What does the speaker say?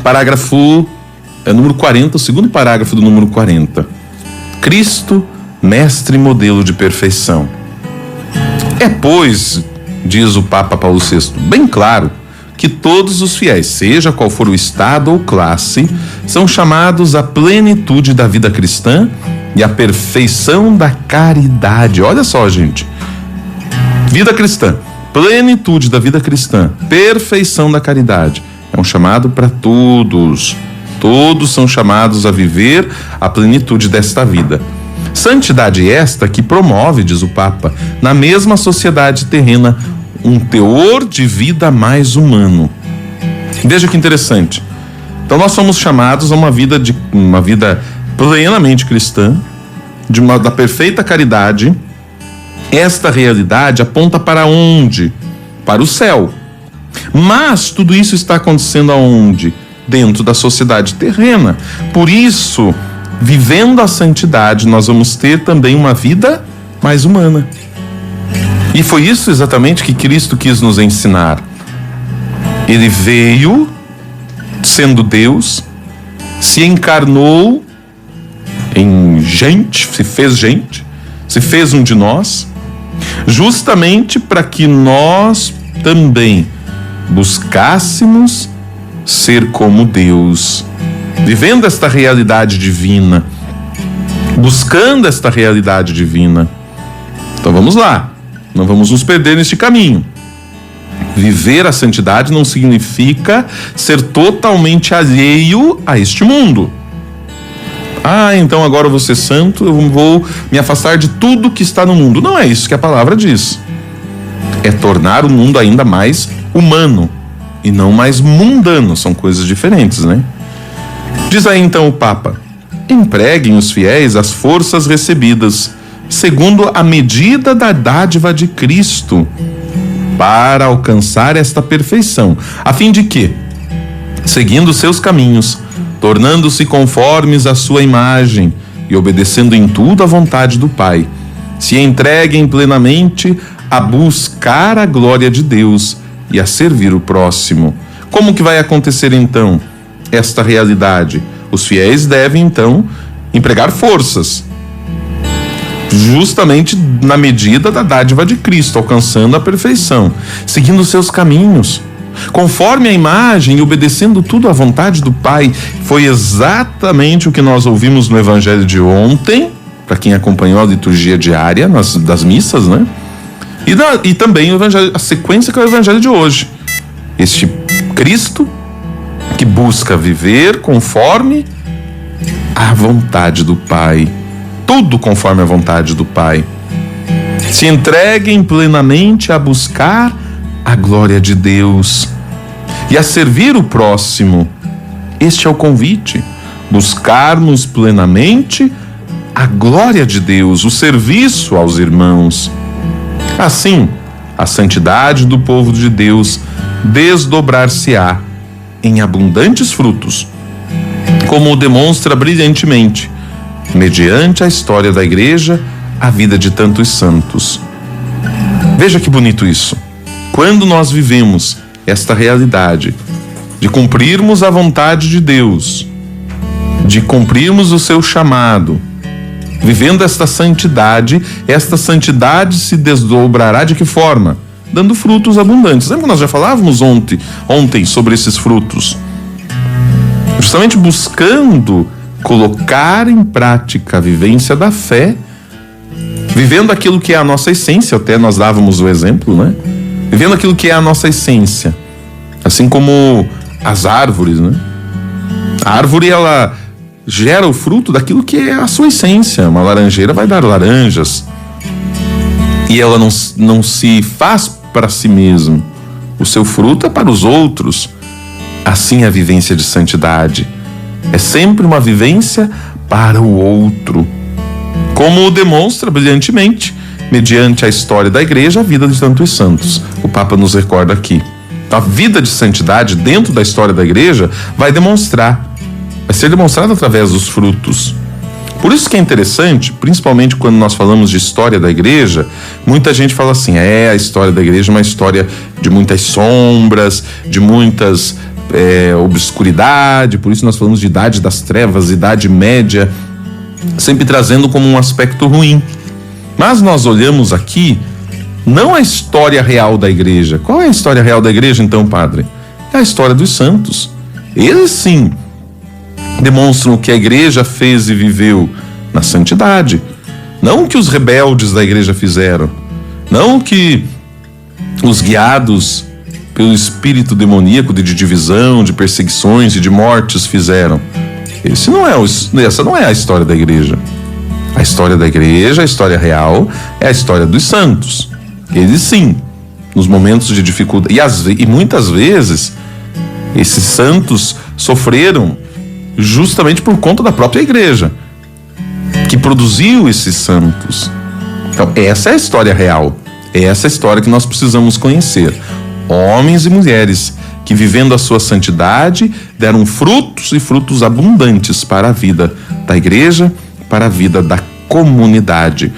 Parágrafo número 40, o segundo parágrafo do número 40. Cristo, mestre e modelo de perfeição. É, pois, diz o Papa Paulo VI, bem claro que todos os fiéis, seja qual for o estado ou classe, são chamados à plenitude da vida cristã e à perfeição da caridade. Olha só, gente. Vida cristã, plenitude da vida cristã, perfeição da caridade. É um chamado para todos. Todos são chamados a viver a plenitude desta vida. Santidade esta que promove, diz o Papa, na mesma sociedade terrena, um teor de vida mais humano. Veja que interessante. Então nós somos chamados a uma vida plenamente cristã, da perfeita caridade. Esta realidade aponta para onde? Para o céu. Mas tudo isso está acontecendo aonde? Dentro da sociedade terrena. Por isso, vivendo a santidade, nós vamos ter também uma vida mais humana. E foi isso exatamente que Cristo quis nos ensinar. Ele veio, sendo Deus, se encarnou em gente, se fez um de nós, justamente para que nós também buscássemos ser como Deus, vivendo esta realidade divina, buscando esta realidade divina. Então vamos lá, não vamos nos perder neste caminho. Viver a santidade não significa ser totalmente alheio a este mundo. Então agora eu vou ser santo, eu vou me afastar de tudo que está no mundo. Não é isso que a palavra diz. É tornar o mundo ainda mais humano e não mais mundano. São coisas diferentes, né? Diz aí então o Papa: empreguem os fiéis as forças recebidas, segundo a medida da dádiva de Cristo, para alcançar esta perfeição, a fim de que, seguindo seus caminhos, tornando-se conformes à sua imagem e obedecendo em tudo à vontade do Pai, se entreguem plenamente a buscar a glória de Deus e a servir o próximo. Como que vai acontecer então esta realidade? Os fiéis devem então empregar forças, justamente na medida da dádiva de Cristo, alcançando a perfeição, seguindo os seus caminhos, conforme a imagem e obedecendo tudo à vontade do Pai. Foi exatamente o que nós ouvimos no Evangelho de ontem, para quem acompanhou a liturgia diária das missas, né? E também o Evangelho, a sequência que é o Evangelho de hoje. Este Cristo que busca viver conforme a vontade do Pai. Tudo conforme a vontade do Pai. Se entreguem plenamente a buscar a glória de Deus e a servir o próximo. Este é o convite. Buscarmos plenamente a glória de Deus, o serviço aos irmãos. Assim, a santidade do povo de Deus desdobrar-se-á em abundantes frutos, como o demonstra brilhantemente, mediante a história da Igreja, a vida de tantos santos. Veja que bonito isso. Quando nós vivemos esta realidade de cumprirmos a vontade de Deus, de cumprirmos o seu chamado, vivendo esta santidade se desdobrará de que forma? Dando frutos abundantes. Lembra que nós já falávamos ontem sobre esses frutos? Justamente buscando colocar em prática a vivência da fé, vivendo aquilo que é a nossa essência. Até nós dávamos o exemplo, né? Vivendo aquilo que é a nossa essência. Assim como as árvores, né? A árvore, ela gera o fruto daquilo que é a sua essência. Uma laranjeira vai dar laranjas. E ela não se faz para si mesma. O seu fruto é para os outros. Assim é a vivência de santidade. É sempre uma vivência para o outro. Como demonstra brilhantemente, mediante a história da Igreja, a vida de tantos santos. O Papa nos recorda aqui. A vida de santidade dentro da história da Igreja vai ser demonstrada através dos frutos. Por isso que é interessante, principalmente quando nós falamos de história da Igreja, muita gente fala assim, a história da Igreja é uma história de muitas sombras, de muitas obscuridade, por isso nós falamos de idade das trevas, idade média, sempre trazendo como um aspecto ruim. Mas nós olhamos aqui não a história real da igreja. Qual é a história real da igreja, então, padre? É a história dos santos. Eles sim demonstram o que a igreja fez e viveu na santidade. Não o que os rebeldes da igreja fizeram. Não o que os guiados pelo espírito demoníaco de divisão, de perseguições e de mortes fizeram. Essa não é a história da igreja. A história da igreja, a história real, é a história dos santos. Eles sim, nos momentos de dificuldade. E muitas vezes, esses santos sofreram justamente por conta da própria igreja, que produziu esses santos. Então, essa é a história real. Essa é a história que nós precisamos conhecer. Homens e mulheres que, vivendo a sua santidade, deram frutos e frutos abundantes para a vida da igreja, para a vida da comunidade.